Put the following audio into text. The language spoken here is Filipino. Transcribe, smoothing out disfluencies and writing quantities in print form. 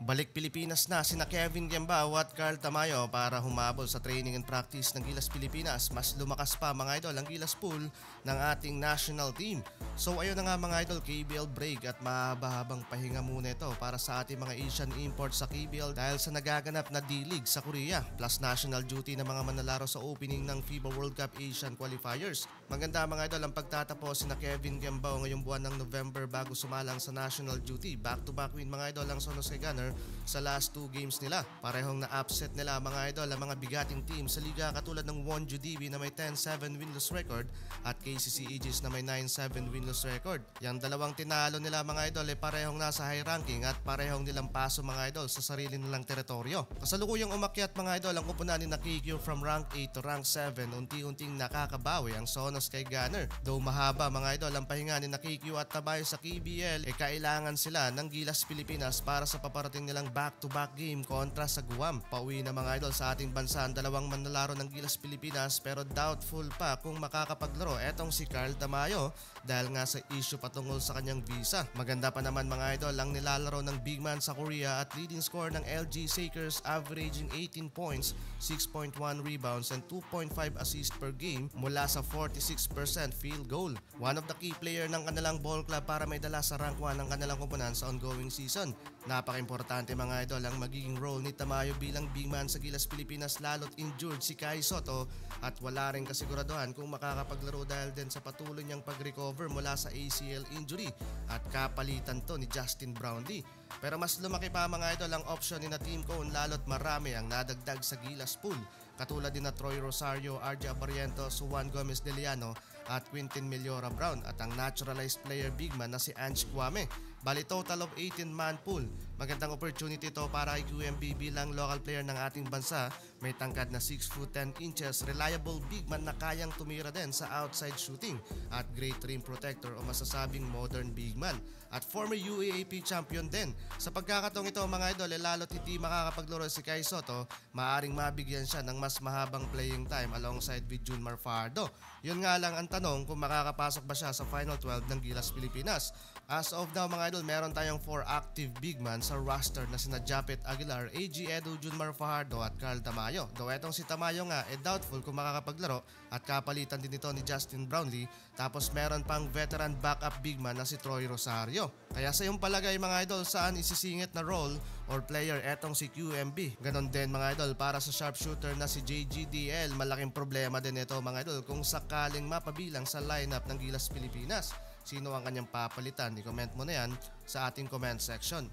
Balik Pilipinas na sina Kevin Gembao at Carl Tamayo para humabol sa training and practice ng Gilas Pilipinas. Mas lumakas pa mga idol ang Gilas pool ng ating national team. So ayun na nga mga idol, KBL break at mahaba-habang pahinga muna ito para sa ating mga Asian imports sa KBL dahil sa nagaganap na D-League sa Korea plus national duty ng mga manlalaro sa opening ng FIBA World Cup Asian Qualifiers. Maganda mga idol ang pagtatapos sina Kevin Gembao ngayong buwan ng November bago sumalang sa national duty. Back-to-back win mga idol ang San Jose Gunner sa last 2 games nila. Parehong na-upset nila mga idol ang mga bigating team sa liga katulad ng Wonju DB na may 10-7 winless record at KCC Aegis na may 9-7 winless record. Yang dalawang tinalo nila mga idol ay parehong nasa high ranking at parehong nilang paso mga idol sa sarili nilang teritoryo. Kasalukuyang umakyat mga idol ang kupunan ni Nakikyo from rank 8 to rank 7. Unti-unting nakakabawi ang Sonos kay Gunner. Though mahaba mga idol ang pahinga ni Nakikyo at Tabayo sa KBL, kailangan sila ng Gilas Pilipinas para sa paparating nilang back-to-back game kontra sa Guam. Pauwi na mga idol sa ating bansa ang dalawang manlalaro ng Gilas Pilipinas pero doubtful pa kung makakapaglaro etong si Carl Tamayo dahil nga sa issue patungkol sa kanyang visa. Maganda pa naman mga idol ang nilalaro ng big man sa Korea at leading score ng LG Sakers averaging 18 points, 6.1 rebounds and 2.5 assists per game mula sa 46% field goal. One of the key player ng kanilang ball club para may dala sa rank 1 ng kanilang koponan sa ongoing season. Napaka-importante mga idol ang magiging role ni Tamayo bilang big man sa Gilas Pilipinas lalo't injured si Kai Soto at wala rin kasiguraduhan kung makakapaglaro dahil din sa patuloy niyang pag-recover mula sa ACL injury at kapalitan to ni Justin Brownlee. Pero mas lumaki pa mga idol ang option ni na Team Cone lalo't marami ang nadagdag sa Gilas pool katulad din na Troy Rosario, RJ Abarientos, Juan Gomez De Liano at Quintin Meliora Brown at ang naturalized player big man na si Ange Kwame. Bali total of 18-man pool. Magandang opportunity to para kay QMB bilang local player ng ating bansa. May tangkad na 6 foot 10 inches, reliable big man na kayang tumira din sa outside shooting at great rim protector o masasabing modern big man. At former UAAP champion din. Sa pagkakataong ito mga idol, lalo't hindi makakapaglaro si Kai Soto, maaring mabigyan siya ng mas mahabang playing time alongside with Junmar Fajardo. Yun nga lang ang tanong kung makakapasok ba siya sa Final 12 ng Gilas Pilipinas. As of now mga idol, meron tayong 4 active big man sa roster na sina Japet Aguilar, AG Edu, Junmar Fajardo at Carl Tamayo. Though etong si Tamayo nga doubtful kung makakapaglaro at kapalitan din ito ni Justin Brownlee. Tapos meron pang veteran backup big man na si Troy Rosario. Kaya sa iyong palagay mga idol, saan isisingit na role or player etong si QMB? Ganon din mga idol para sa sharpshooter na si JGDL. Malaking problema din ito mga idol kung sakaling mapabilang sa lineup ng Gilas Pilipinas. Sino ang kanyang papalitan? I-comment mo na yan sa ating comment section.